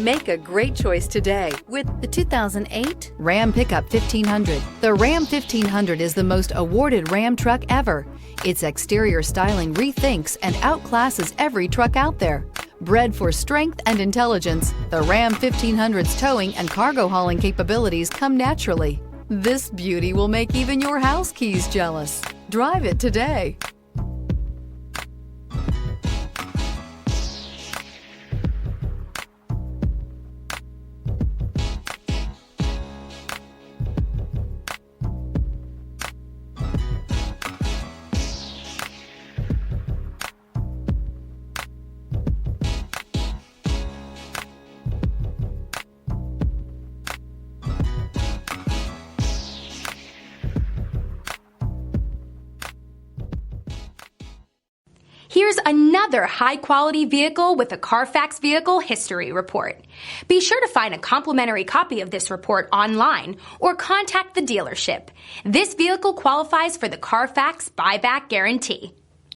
Make a great choice today with The 2008 Ram Pickup 1500. The Ram 1500 is the most awarded Ram truck ever. Its exterior styling rethinks and outclasses every truck out there. Bred for strength and intelligence, the Ram 1500's towing and cargo hauling capabilities come naturally. This beauty will make even your house keys jealous. Drive it today. Here's another high-quality vehicle with a Carfax Vehicle History Report. Be sure to find a complimentary copy of this report online or contact the dealership. This vehicle qualifies for the Carfax Buyback Guarantee.